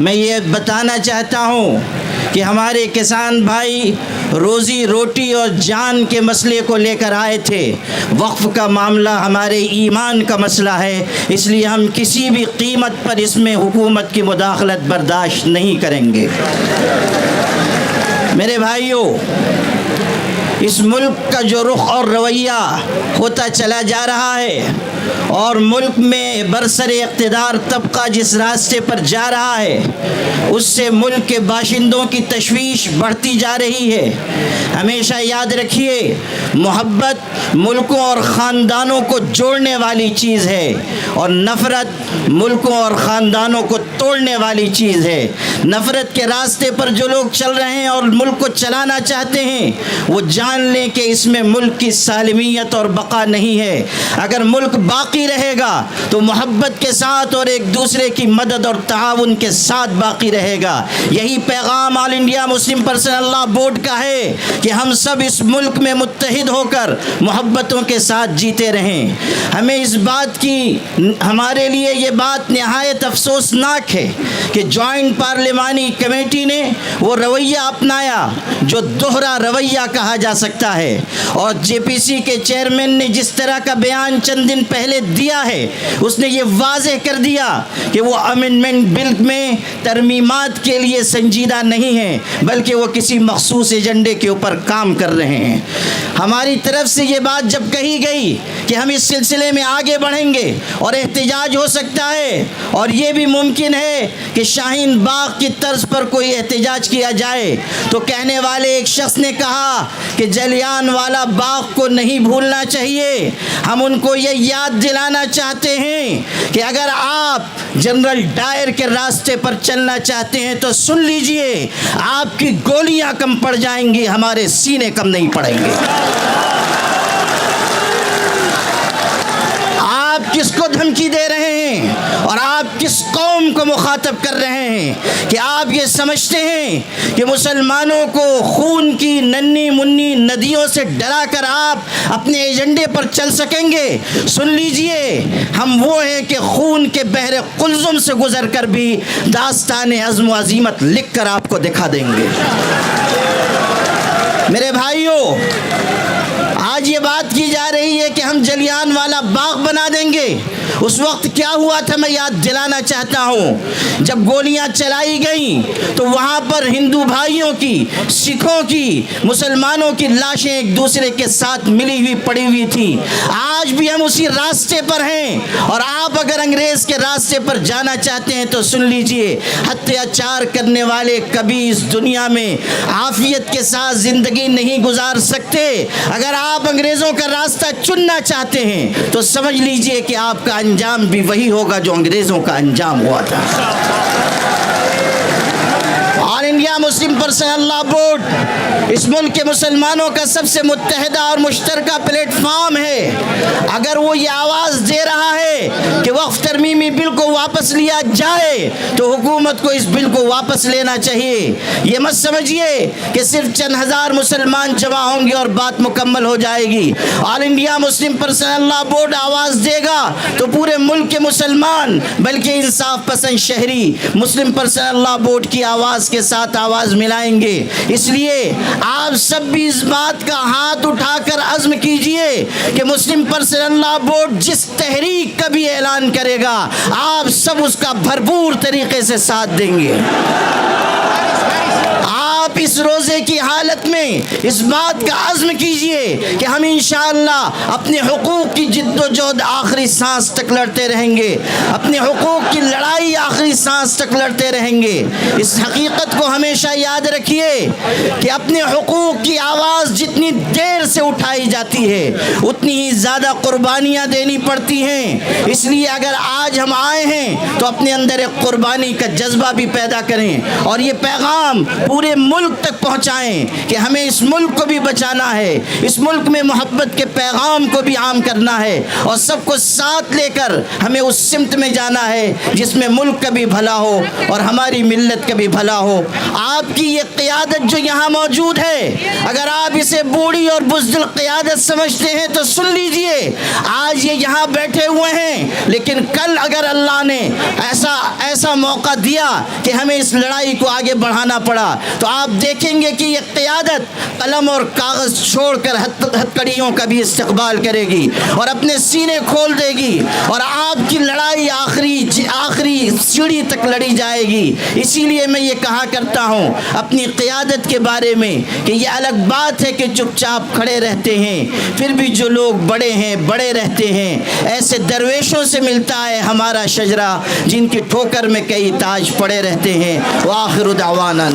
میں یہ بتانا چاہتا ہوں کہ ہمارے کسان بھائی روزی روٹی اور جان کے مسئلے کو لے کر آئے تھے۔ وقف کا معاملہ ہمارے ایمان کا مسئلہ ہے، اس لیے ہم کسی بھی قیمت پر اس میں حکومت کی مداخلت برداشت نہیں کریں گے۔ میرے بھائیوں، اس ملک کا جو رخ اور رویہ ہوتا چلا جا رہا ہے اور ملک میں برسر اقتدار طبقہ جس راستے پر جا رہا ہے، اس سے ملک کے باشندوں کی تشویش بڑھتی جا رہی ہے۔ ہمیشہ یاد رکھیے، محبت ملکوں اور خاندانوں کو جوڑنے والی چیز ہے اور نفرت ملکوں اور خاندانوں کو توڑنے والی چیز ہے۔ نفرت کے راستے پر جو لوگ چل رہے ہیں اور ملک کو چلانا چاہتے ہیں، وہ جان لیں کہ اس میں ملک کی سالمیت اور بقا نہیں ہے۔ اگر ملک باقی رہے گا تو محبت کے ساتھ اور ایک دوسرے کی مدد اور تعاون کے ساتھ باقی رہے گا۔ یہی پیغام All India Muslim Personal Law Board کا ہے کہ ہم سب اس ملک میں متحد ہو کر محبتوں کے ساتھ جیتے رہیں۔ ہمیں اس بات کی، ہمارے لیے یہ بات نہایت افسوسناک ہے کہ جوائنٹ پارلیمانی کمیٹی نے وہ رویہ اپنایا جو دوہرا رویہ کہا جا سکتا ہے، اور جے پی سی کے چیئرمین نے جس طرح کا بیان چند دن پہلے دیا ہے، اس نے یہ واضح کر دیا کہ وہ امینڈمنٹ بل میں ترمیمات کے لیے سنجیدہ نہیں ہیں، بلکہ وہ کسی مخصوص ایجنڈے کے اوپر کام کر رہے ہیں۔ ہماری طرف سے یہ بات جب کہی گئی کہ ہم اس سلسلے میں آگے بڑھیں گے اور احتجاج ہو سکتا ہے، اور یہ بھی ممکن ہے کہ شاہین باغ کی طرز پر کوئی احتجاج کیا جائے، تو کہنے والے ایک شخص نے کہا کہ جلیان والا باغ کو نہیں بھولنا چاہیے۔ ہم ان کو یہ یاد دلانا چاہتے ہیں کہ اگر آپ جنرل ڈائر کے راستے پر چلنا چاہتے ہیں تو سن لیجئے، آپ کی گولیاں کم پڑ جائیں گی، ہمارے سینے کم نہیں پڑیں گے۔ آپ کس کو دھمکی دے رہے ہیں اور آپ کس قوم کو مخاطب کر رہے ہیں کہ آپ یہ سمجھتے ہیں کہ مسلمانوں کو خون کی ننھی منی ندیوں سے ڈرا کر آپ اپنے ایجنڈے پر چل سکیں گے؟ سن لیجئے، ہم وہ ہیں کہ خون کے بحر قلزم سے گزر کر بھی داستان عزم و عزیمت لکھ کر آپ کو دکھا دیں گے۔ میرے بھائیوں، آج یہ بات کی جا رہی ہے کہ ہم جلیان والا باغ بنا دیں گے۔ اس وقت کیا ہوا تھا میں یاد دلانا چاہتا ہوں۔ جب گولیاں چلائی گئیں تو وہاں پر ہندو بھائیوں کی، سکھوں کی، مسلمانوں کی لاشیں ایک دوسرے کے ساتھ ملی ہوئی پڑی ہوئی تھی۔ آج بھی ہم اسی راستے پر ہیں، اور آپ اگر انگریز کے راستے پر جانا چاہتے ہیں تو سن لیجئے، اتیاچار کرنے والے کبھی اس دنیا میں عافیت کے ساتھ زندگی نہیں گزار سکتے۔ اگر آپ انگریزوں کا راستہ چننا چاہتے ہیں تو سمجھ لیجئے کہ آپ کا انجام بھی وہی ہوگا جو انگریزوں کا انجام ہوا تھا۔ All India Muslim Personal Law Board اس ملک کے مسلمانوں کا سب سے متحدہ اور مشترکہ پلیٹ فارم ہے۔ اگر وہ یہ آواز دے رہا ہے کہ وقف ترمیمی بل کو واپس لیا جائے تو حکومت کو اس بل کو واپس لینا چاہیے۔ یہ مت سمجھیے کہ صرف چند ہزار مسلمان جمع ہوں گے اور بات مکمل ہو جائے گی۔ All India Muslim Personal Law Board آواز دے گا تو پورے ملک کے مسلمان، بلکہ انصاف پسند شہری مسلم پرسنل لاء بورڈ کی آواز کے ساتھ آواز ملائیں گے۔ اس لیے آپ سب بھی اس بات کا ہاتھ اٹھا کر عزم کیجئے کہ مسلم پرسنل لاء بورڈ جس تحریک کا بھی اعلان کرے گا، آپ سب اس کا بھرپور طریقے سے ساتھ دیں گے۔ آپ اس روزے کی حالت میں اس بات کا عزم کیجئے کہ ہم انشاءاللہ اپنے حقوق کی جد و جہد آخری سانس تک لڑتے رہیں گے، اپنے حقوق کی لڑائی آخری سانس تک لڑتے رہیں گے۔ اس حقیقت کو ہمیشہ یاد رکھیے کہ اپنے حقوق کی آواز جتنی دیر سے اٹھائی جاتی ہے اتنی ہی زیادہ قربانیاں دینی پڑتی ہیں۔ اس لیے اگر آج ہم آئے ہیں تو اپنے اندر ایک قربانی کا جذبہ بھی پیدا کریں، اور یہ پیغام پورے ملک ملک تک پہنچائیں کہ ہمیں اس ملک کو بھی بچانا ہے، اس ملک میں محبت کے پیغام کو بھی عام کرنا ہے، اور سب کو ساتھ لے کر ہمیں اس سمت میں جانا ہے جس میں ملک کا بھی بھلا ہو اور ہماری ملت کا بھی بھلا ہو۔ آپ کی یہ قیادت جو یہاں موجود ہے، اگر آپ اسے بوڑھی اور بزدل قیادت سمجھتے ہیں تو سن لیجئے، آج یہ یہاں بیٹھے ہوئے ہیں، لیکن کل اگر اللہ نے ایسا موقع دیا کہ ہمیں اس لڑائی کو آگے بڑھانا پڑا تو آپ دیکھیں گے کہ یہ قیادت قلم اور کاغذ چھوڑ کر ہتھکڑیوں کا بھی استقبال کرے گی اور اپنے سینے کھول دے گی، اور آپ کی لڑائی آخری سیڑھی تک لڑی جائے گی۔ اسی لیے میں یہ کہا کرتا ہوں اپنی قیادت کے بارے میں کہ یہ الگ بات ہے کہ چپ چاپ کھڑے رہتے ہیں، پھر بھی جو لوگ بڑے ہیں بڑے رہتے ہیں، ایسے درویشوں سے ملتا ہے ہمارا شجرہ جن کی ٹھوکر میں کئی تاج پڑے رہتے ہیں۔ وآخر دعوانا